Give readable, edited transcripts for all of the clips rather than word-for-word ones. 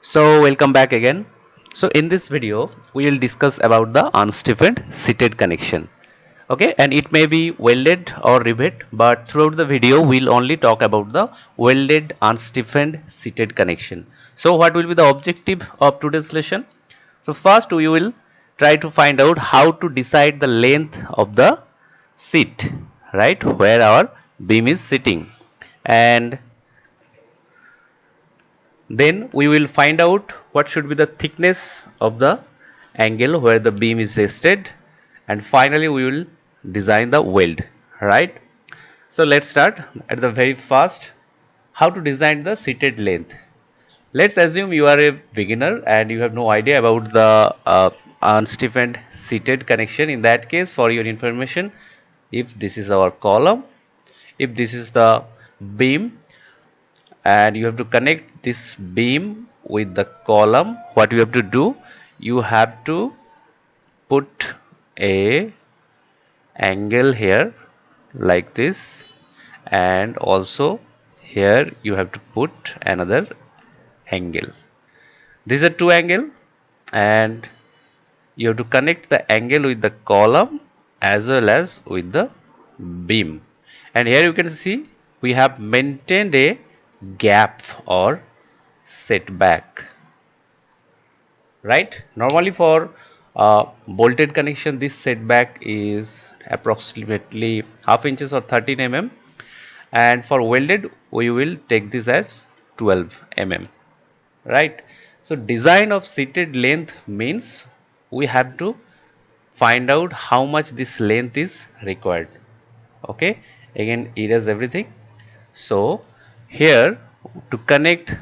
So welcome back again. So in this video we will discuss about the unstiffened seated connection. Okay, and it may be welded or rivet, but throughout the video we'll only talk about the welded unstiffened seated connection. So what will be the objective of today's lesson? So first we will try to find out how to decide the length of the seat, right, where our beam is sitting, and then we will find out what should be the thickness of the angle where the beam is rested, and finally we will design the weld, right? So let's start at the very first. How to design the seated length? Let's assume you are a beginner and you have no idea about the unstiffened seated connection. In that case, for your information, if this is our column, if this is the beam, and you have to connect this beam with the column, what you have to do, you have to put a angle here like this, and also here you have to put another angle. These are two angles, and you have to connect the angle with the column as well as with the beam. And here you can see we have maintained a gap or setback, right? Normally for bolted connection this setback is approximately half inches or 13 mm, and for welded we will take this as 12 mm, right? So design of seated length means we have to find out how much this length is required. Okay, again erase everything. So here, to connect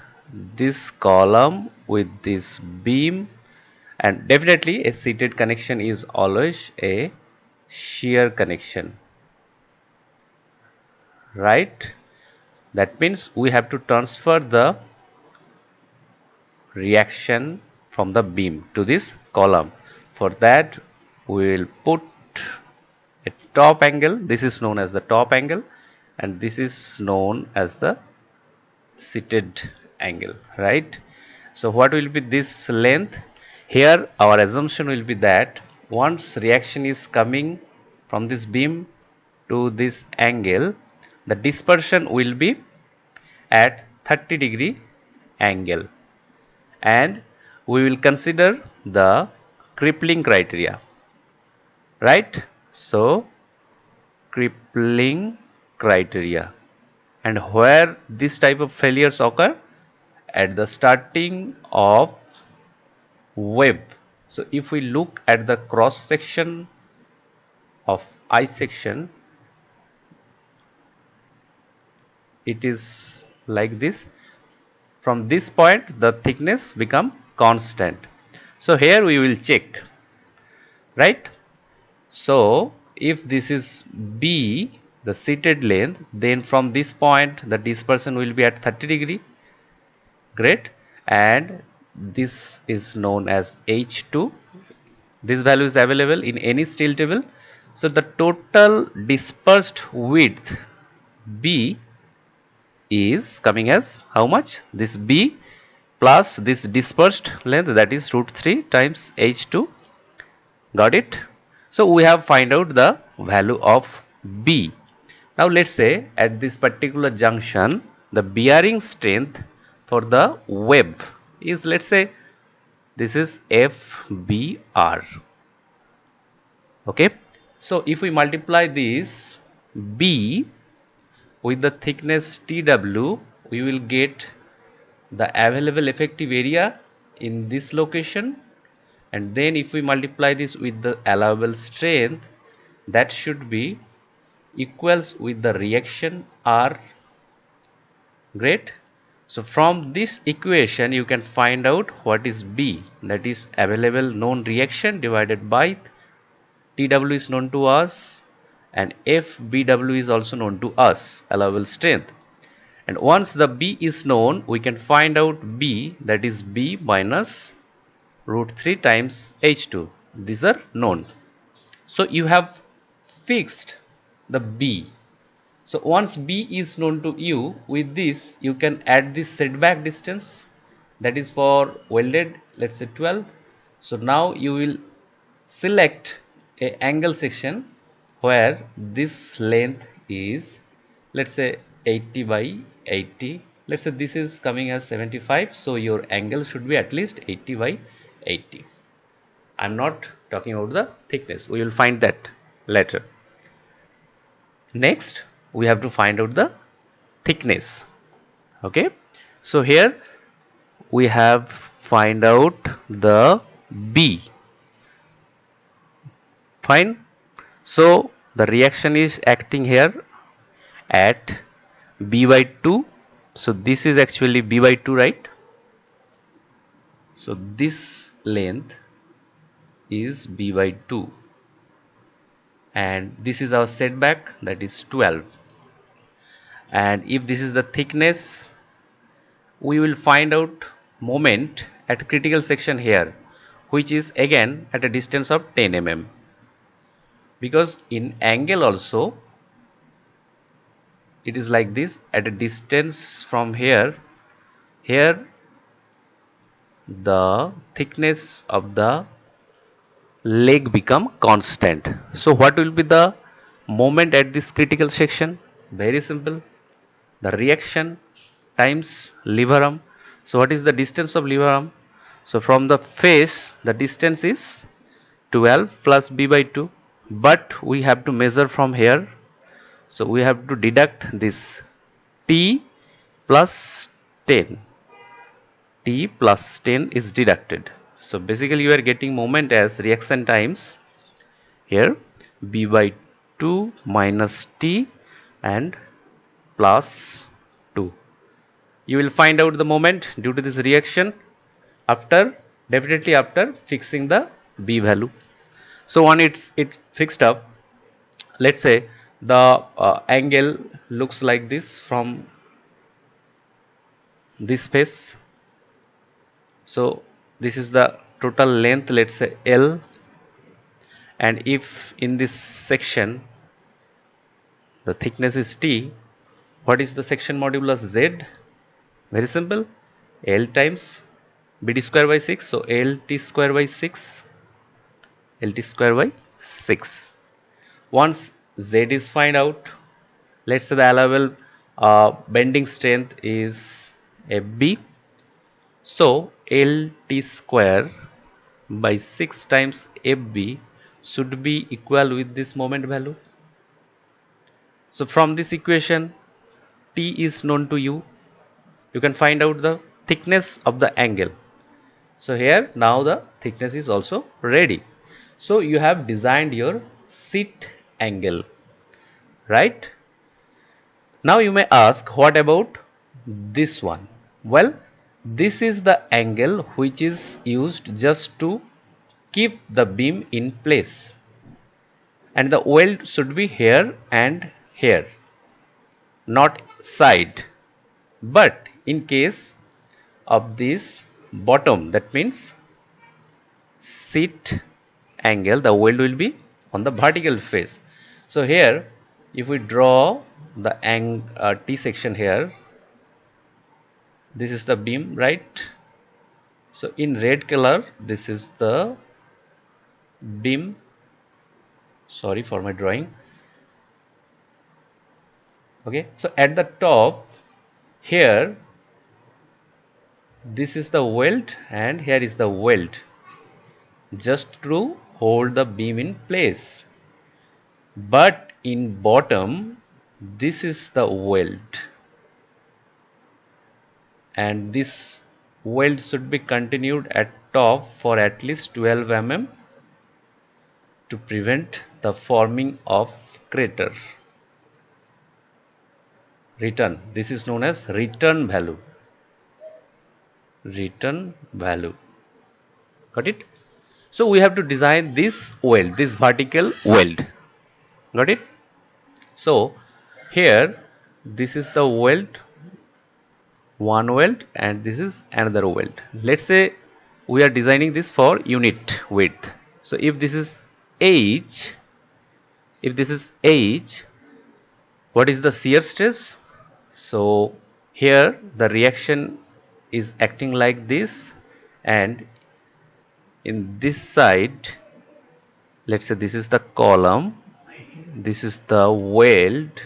this column with this beam, and definitely a seated connection is always a shear connection, right? That means we have to transfer the reaction from the beam to this column. For that we will put a top angle. This is known as the top angle, and this is known as the seated angle, right? So what will be this length? Here our assumption will be that once reaction is coming from this beam to this angle, the dispersion will be at 30-degree angle, and we will consider the crippling criteria, right? So crippling criteria, and where this type of failures occur at the starting of web. So if we look at the cross section of I section, it is like this. From this point the thickness become constant. So here we will check, right? So if this is B, the seated length, then from this point the dispersion will be at 30-degree. Great. And this is known as H2. This value is available in any steel table. So the total dispersed width B is coming as how much? This B plus this dispersed length, that is √3 times H2. Got it? So we have find out the value of B. Now let's say at this particular junction the bearing strength for the web is, let's say this is FBR. Okay, so if we multiply this B with the thickness TW, we will get the available effective area in this location, and then if we multiply this with the allowable strength, that should be equals with the reaction R. Great. So from this equation you can find out what is B, that is available known reaction divided by TW is known to us, and FBW is also known to us, allowable strength. And once the B is known, we can find out B, that is B minus √3 times H2. These are known. So you have fixed the B. So once B is known to you, with this you can add this setback distance, that is for welded, let's say 12. So now you will select a angle section where this length is, let's say 80 by 80. Let's say this is coming as 75, so your angle should be at least 80 by 80. I'm not talking about the thickness, we will find that later. Next we have to find out the thickness. Okay, so here we have find out the B. Fine. So the reaction is acting here at B by 2. So this is actually B by 2, right? So this length is B by 2 and this is our setback, that is 12. And if this is the thickness, we will find out moment at critical section here, which is again at a distance of 10 mm. Because in angle also it is like this, at a distance from here the thickness of the leg become constant. So what will be the moment at this critical section? Very simple, the reaction times lever arm. So what is the distance of lever arm? So from the face the distance is 12 plus B by 2, but we have to measure from here, so we have to deduct this T plus 10. T plus 10 is deducted. So basically you are getting moment as reaction times here B by 2 minus T and plus 2. You will find out the moment due to this reaction definitely after fixing the B value. So when it's fixed up, let's say the angle looks like this from this face. So this is the total length, let's say L, and if in this section the thickness is T, what is the section modulus Z? Very simple, L times BD square by 6, so LT square by 6, LT square by 6. Once Z is find out, let's say the allowable bending strength is FB, so LT square by 6 times FB should be equal with this moment value. So from this equation T is known to you, you can find out the thickness of the angle. So here now the thickness is also ready. So you have designed your seat angle, right? Now you may ask, what about this one? Well, this is the angle which is used just to keep the beam in place, and the weld should be here and here, not side. But in case of this bottom, that means seat angle, the weld will be on the vertical face. So here if we draw the T section here, this is the beam, right? So in red color this is the beam, sorry for my drawing. Okay, so at the top here this is the weld and here is the weld, just to hold the beam in place. But in bottom this is the weld, and this weld should be continued at top for at least 12 mm to prevent the forming of crater. Return, this is known as return value. Return value, got it? So we have to design this weld, this vertical weld, got it? So here this is the weld, one weld, and this is another weld. Let's say we are designing this for unit width. So if this is H, what is the shear stress? So here the reaction is acting like this, and in this side, let's say this is the column, this is the weld.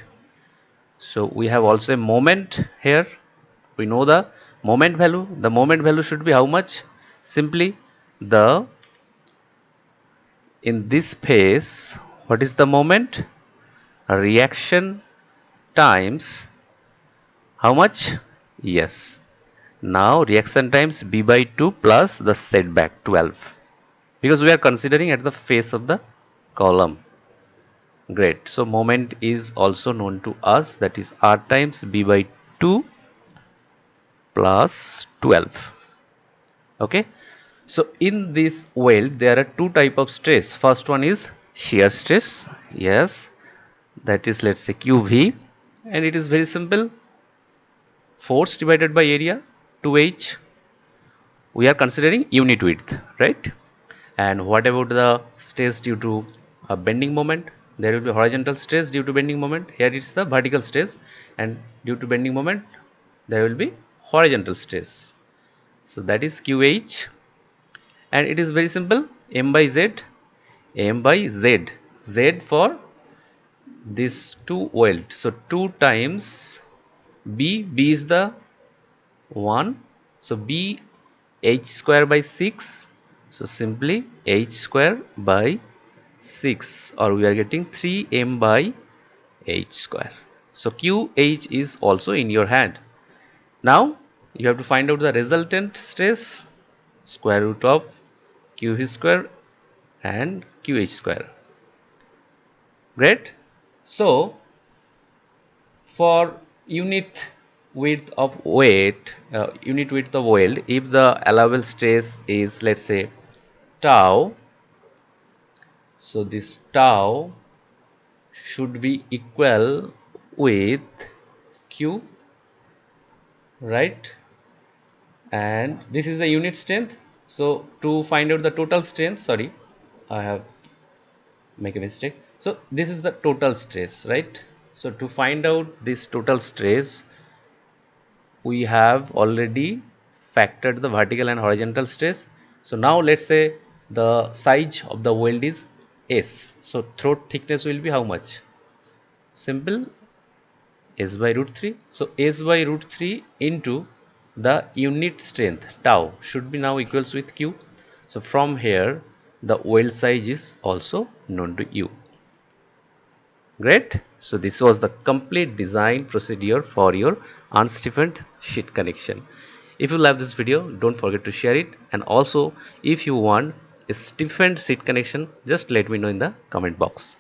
So we have also a moment here. We know the moment value. The moment value should be how much? Simply the, in this phase, what is the moment? Reaction times how much? Yes. Now reaction times b by 2 plus the setback 12, because we are considering at the face of the column. Great. So moment is also known to us, that is r times b by 2 plus 12. Okay. So in this weld there are two type of stress. First one is shear stress. Yes, that is, let's say, QV, and it is very simple. Force divided by area, 2h. We are considering unit width, right? And what about the stress due to a bending moment? There will be horizontal stress due to bending moment. Here it is the vertical stress, and due to bending moment there will be horizontal stress. So that is QH, and it is very simple, m by z, m by z, z for this two weld. So 2 times b is the 1, so b h square by 6, so simply h square by 6, or we are getting 3m by h square. So QH is also in your hand. Now you have to find out the resultant stress, square root of QV square and QH square. Great. So for unit width of weld, if the allowable stress is, let's say, tau, so this tau should be equal with Q, right? And this is the unit strength. So to find out the total strength, sorry, I have make a mistake. So this is the total stress, right? So to find out this total stress, we have already factored the vertical and horizontal stress. So now let's say the size of the weld is S. So throat thickness will be how much? Simple, S by root 3. So S by root 3 into the unit strength tau should be now equals with Q. So from here the weld size is also known to you. Great. So this was the complete design procedure for your unstiffened sheet connection. If you love this video, don't forget to share it, and also if you want a stiffened sheet connection, just let me know in the comment box.